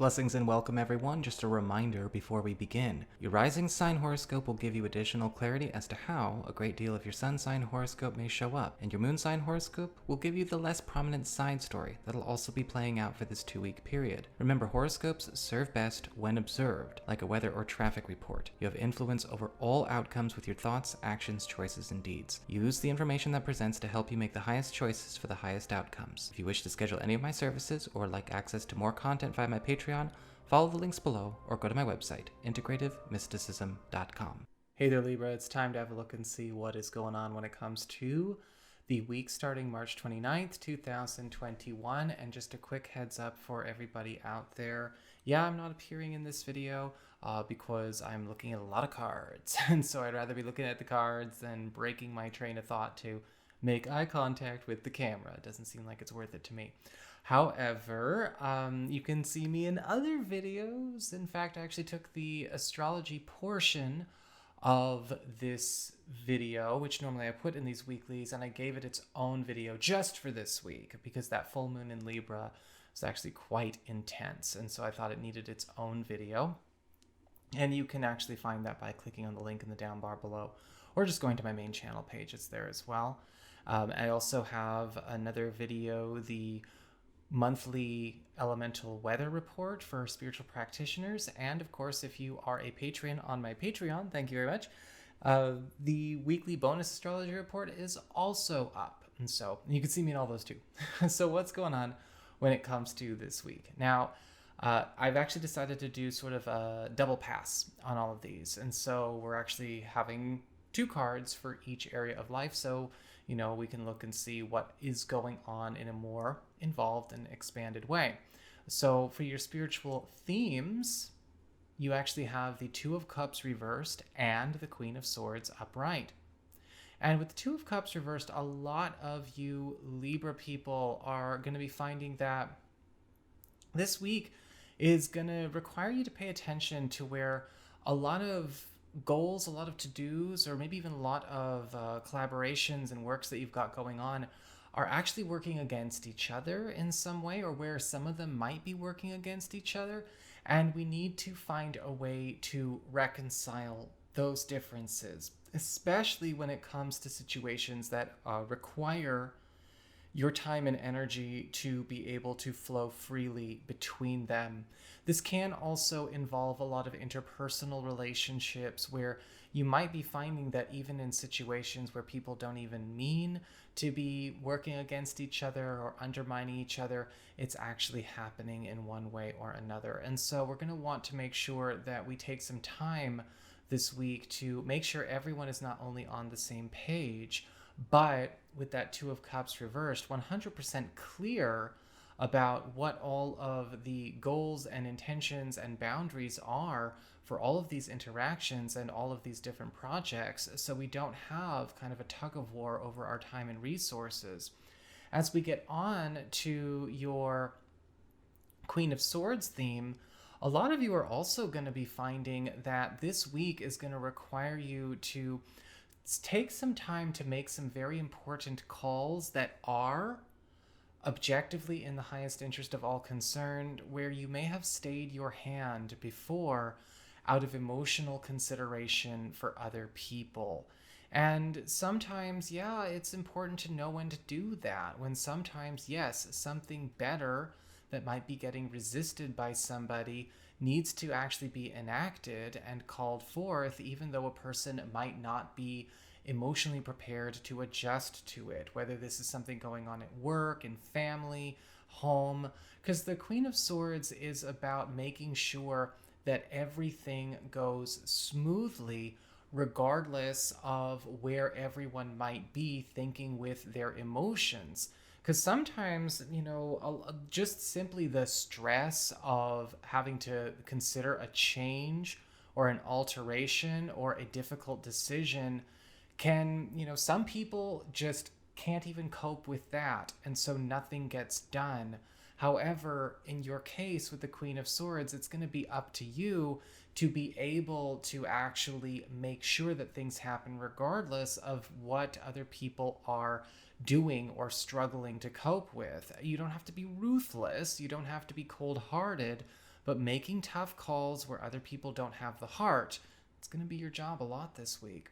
Blessings and welcome everyone. Just a reminder before we begin. Your rising sign horoscope will give you additional clarity as to how a great deal of your sun sign horoscope may show up, and your moon sign horoscope will give you the less prominent side story that'll also be playing out for this 2-week period. Remember, horoscopes serve best when observed, like a weather or traffic report. You have influence over all outcomes with your thoughts, actions, choices, and deeds. Use the information that presents to help you make the highest choices for the highest outcomes. If you wish to schedule any of my services or like access to more content via my Patreon, follow the links below or go to my website, integrativemysticism.com. Hey there, Libra. It's time to have a look and see what is going on when it comes to the week starting March 29th, 2021. And just a quick heads up for everybody out there. Yeah, I'm not appearing in this video because I'm looking at a lot of cards. And so I'd rather be looking at the cards than breaking my train of thought to make eye contact with the camera. It doesn't seem like it's worth it to me. However, you can see me in other videos. In fact, I actually took the astrology portion of this video, which normally I put in these weeklies, and I gave it its own video just for this week because that full moon in Libra was actually quite intense. And so I thought it needed its own video. And you can actually find that by clicking on the link in the down bar below or just going to my main channel page. It's there as well. I also have another video, the monthly elemental weather report for spiritual practitioners. And of course, if you are a patron on my Patreon, thank you very much. The weekly bonus astrology report is also up. And so you can see me in all those too. So what's going on when it comes to this week? Now, I've actually decided to do sort of a double pass on all of these. And so we're actually having 2 cards for each area of life. So, you know, we can look and see what is going on in a more involved and expanded way. So for your spiritual themes, you actually have the 2 of Cups reversed and the Queen of Swords upright. And with the 2 of Cups reversed, a lot of you Libra people are going to be finding that this week is going to require you to pay attention to where a lot of goals, a lot of to-dos, or maybe even a lot of collaborations and works that you've got going on are actually working against each other in some way, or where some of them might be working against each other. And we need to find a way to reconcile those differences, especially when it comes to situations that require your time and energy to be able to flow freely between them. This can also involve a lot of interpersonal relationships where you might be finding that even in situations where people don't even mean to be working against each other or undermining each other, it's actually happening in one way or another. And so we're going to want to make sure that we take some time this week to make sure everyone is not only on the same page, but with that 2 of Cups reversed, 100% clear about what all of the goals and intentions and boundaries are for all of these interactions and all of these different projects, so we don't have kind of a tug of war over our time and resources. As we get on to your Queen of Swords theme, a lot of you are also going to be finding that this week is going to require you to take some time to make some very important calls that are objectively in the highest interest of all concerned, where you may have stayed your hand before out of emotional consideration for other people. And sometimes, yeah, it's important to know when to do that, when sometimes, yes, something better that might be getting resisted by somebody needs to actually be enacted and called forth, even though a person might not be emotionally prepared to adjust to it, whether this is something going on at work, in family, home, because the Queen of Swords is about making sure that everything goes smoothly regardless of where everyone might be thinking with their emotions. Because sometimes, you know, just simply the stress of having to consider a change or an alteration or a difficult decision can, you know, some people just can't even cope with that, and so nothing gets done. However, in your case with the Queen of Swords, it's going to be up to you to be able to actually make sure that things happen regardless of what other people are doing or struggling to cope with. You don't have to be ruthless, you don't have to be cold-hearted, but making tough calls where other people don't have the heart, it's going to be your job a lot this week.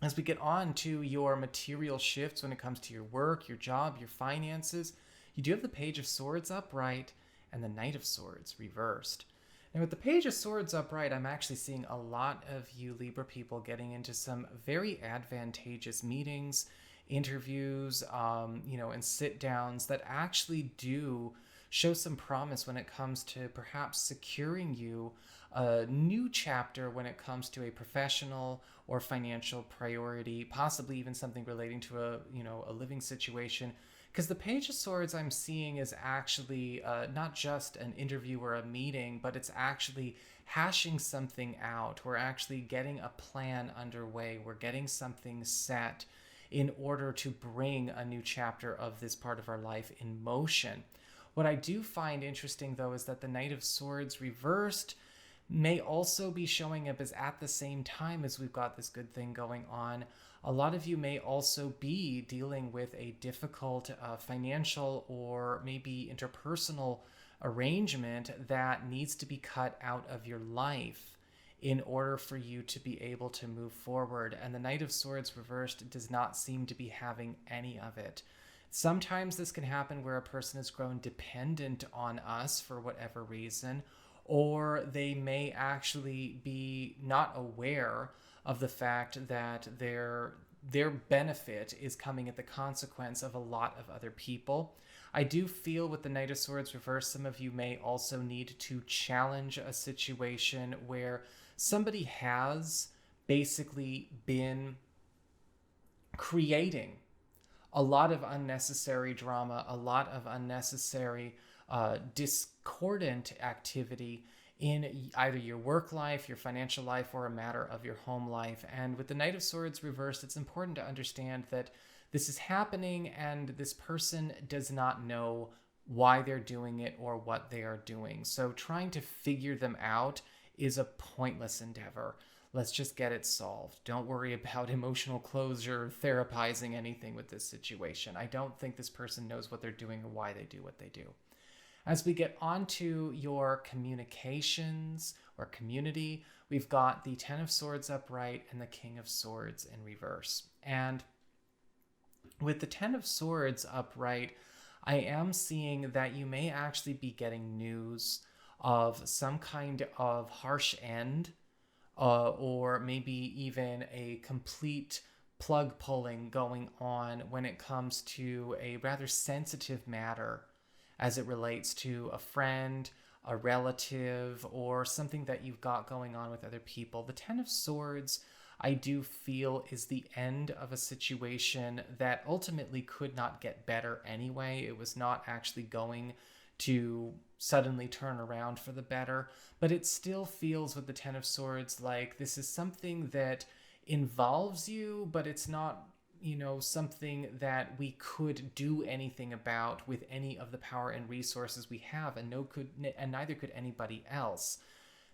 As we get on to your material shifts when it comes to your work, your job, your finances, you do have the Page of Swords upright and the Knight of Swords reversed. And with the Page of Swords upright, I'm actually seeing a lot of you Libra people getting into some very advantageous meetings, interviews, and sit downs that actually do show some promise when it comes to perhaps securing you a new chapter when it comes to a professional or financial priority, possibly even something relating to a living situation. Because the Page of Swords I'm seeing is actually not just an interview or a meeting, but it's actually hashing something out. We're actually getting a plan underway. We're getting something set in order to bring a new chapter of this part of our life in motion. What I do find interesting, though, is that the Knight of Swords reversed may also be showing up as at the same time as we've got this good thing going on. A lot of you may also be dealing with a difficult financial or maybe interpersonal arrangement that needs to be cut out of your life in order for you to be able to move forward. And the Knight of Swords reversed does not seem to be having any of it. Sometimes this can happen where a person has grown dependent on us for whatever reason, or they may actually be not aware of the fact that their benefit is coming at the consequence of a lot of other people. I do feel with the Knight of Swords reversed, some of you may also need to challenge a situation where somebody has basically been creating a lot of unnecessary drama, a lot of unnecessary discordant activity in either your work life, your financial life, or a matter of your home life. And with the Knight of Swords reversed, it's important to understand that this is happening and this person does not know why they're doing it or what they are doing. So trying to figure them out is a pointless endeavor. Let's just get it solved. Don't worry about emotional closure, therapizing anything with this situation. I don't think this person knows what they're doing or why they do what they do. As we get onto your communications or community, we've got the Ten of Swords upright and the King of Swords in reverse. And with the Ten of Swords upright, I am seeing that you may actually be getting news of some kind of harsh end, or maybe even a complete plug pulling going on when it comes to a rather sensitive matter as it relates to a friend, a relative, or something that you've got going on with other people. The Ten of Swords, I do feel, is the end of a situation that ultimately could not get better anyway. It was not actually going to suddenly turn around for the better, but it still feels with the Ten of Swords like this is something that involves you, but it's not, something that we could do anything about with any of the power and resources we have, and neither could anybody else.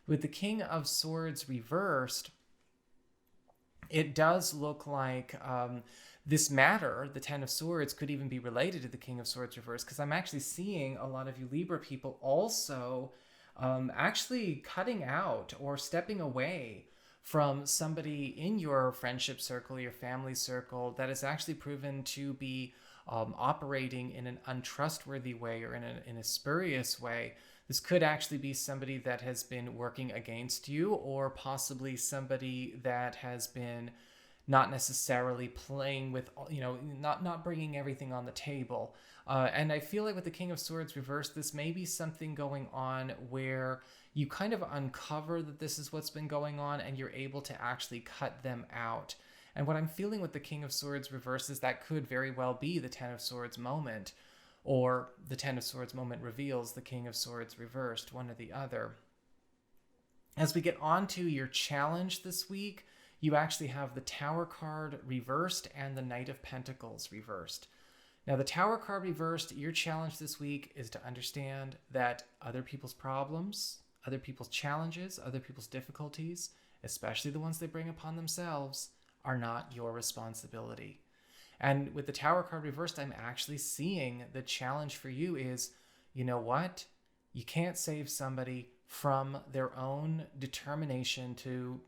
With the King of Swords reversed, it does look like this matter, the Ten of Swords, could even be related to the King of Swords reversed, because I'm actually seeing a lot of you Libra people also actually cutting out or stepping away from somebody in your friendship circle, your family circle, that is actually proven to be operating in an untrustworthy way or in a spurious way. This could actually be somebody that has been working against you, or possibly somebody that has been not necessarily playing with, not bringing everything on the table. And I feel like with the King of Swords reversed, this may be something going on where you kind of uncover that this is what's been going on and you're able to actually cut them out. And what I'm feeling with the King of Swords reversed is that could very well be the Ten of Swords moment, or the Ten of Swords moment reveals the King of Swords reversed, one or the other. As we get on to your challenge this week, you actually have the Tower card reversed and the Knight of Pentacles reversed. Now, the Tower card reversed, your challenge this week is to understand that other people's problems, other people's challenges, other people's difficulties, especially the ones they bring upon themselves, are not your responsibility. And with the Tower card reversed, I'm actually seeing the challenge for you is, you know what? You can't save somebody from their own determination to,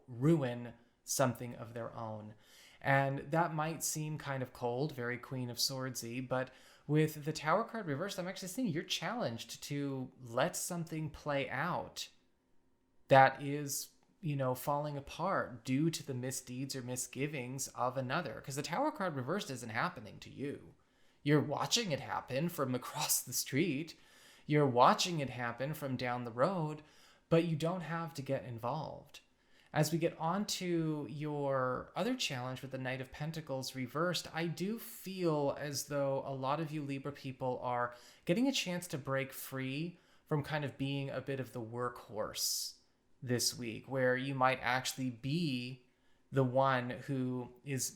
ruin something of their own. And that might seem kind of cold, very Queen of Swordsy, but with the Tower card reversed, I'm actually seeing you're challenged to let something play out that is, falling apart due to the misdeeds or misgivings of another. Because the Tower card reversed isn't happening to you. You're watching it happen from across the street. You're watching it happen from down the road, but you don't have to get involved. As we get on to your other challenge with the Knight of Pentacles reversed, I do feel as though a lot of you Libra people are getting a chance to break free from kind of being a bit of the workhorse this week, where you might actually be the one who is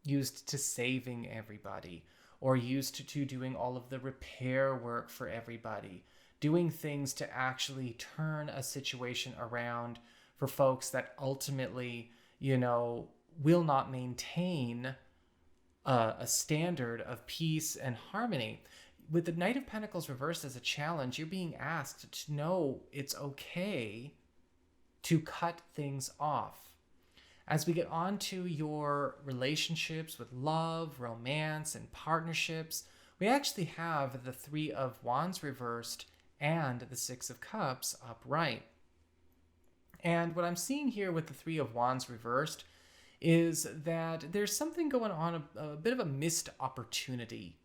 used to saving everybody, or used to doing all of the repair work for everybody, doing things to actually turn a situation around for folks that ultimately, will not maintain a standard of peace and harmony. With the Knight of Pentacles reversed as a challenge, you're being asked to know it's okay to cut things off. As we get on to your relationships with love, romance, and partnerships, we actually have the Three of Wands reversed and the Six of Cups upright. And what I'm seeing here with the Three of Wands reversed is that there's something going on, a bit of a missed opportunity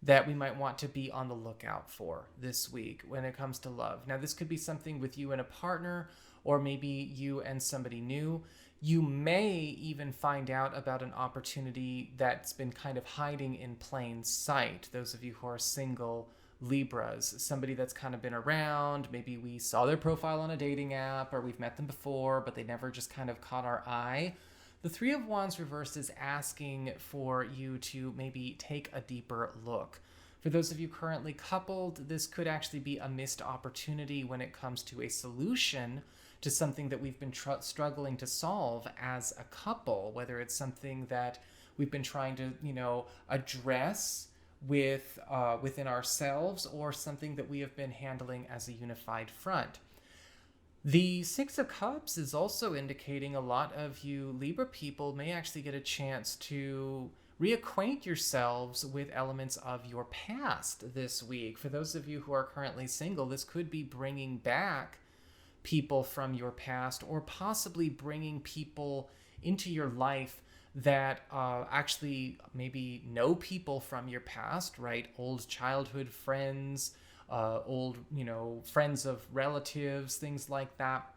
that we might want to be on the lookout for this week when it comes to love. Now, this could be something with you and a partner, or maybe you and somebody new. You may even find out about an opportunity that's been kind of hiding in plain sight. Those of you who are single Libras, somebody that's kind of been around, maybe we saw their profile on a dating app, or we've met them before, but they never just kind of caught our eye. The Three of Wands reversed is asking for you to maybe take a deeper look. For those of you currently coupled, this could actually be a missed opportunity when it comes to a solution to something that we've been struggling to solve as a couple, whether it's something that we've been trying to, address within ourselves, or something that we have been handling as a unified front. The Six of Cups is also indicating a lot of you Libra people may actually get a chance to reacquaint yourselves with elements of your past this week. For those of you who are currently single, this could be bringing back people from your past, or possibly bringing people into your life that actually maybe know people from your past, right? Old childhood friends, old, friends of relatives, things like that.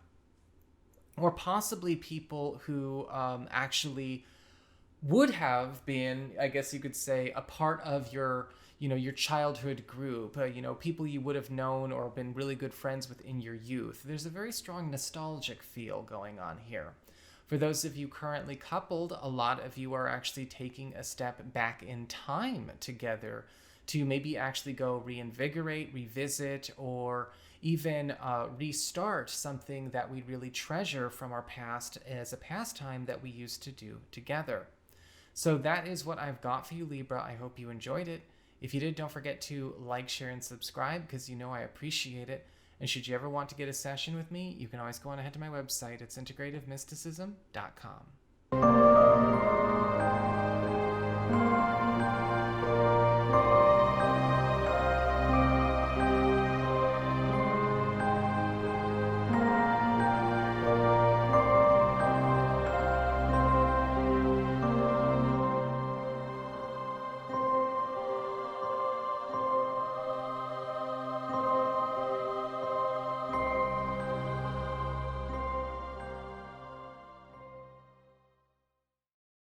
Or possibly people who actually would have been, I guess you could say, a part of your childhood group, people you would have known or been really good friends with in your youth. There's a very strong nostalgic feel going on here. For those of you currently coupled, a lot of you are actually taking a step back in time together to maybe actually go reinvigorate, revisit, or even restart something that we really treasure from our past as a pastime that we used to do together. So that is what I've got for you, Libra. I hope you enjoyed it. If you did, don't forget to like, share, and subscribe, because I appreciate it. And should you ever want to get a session with me, you can always go on ahead to my website. It's integrativemysticism.com.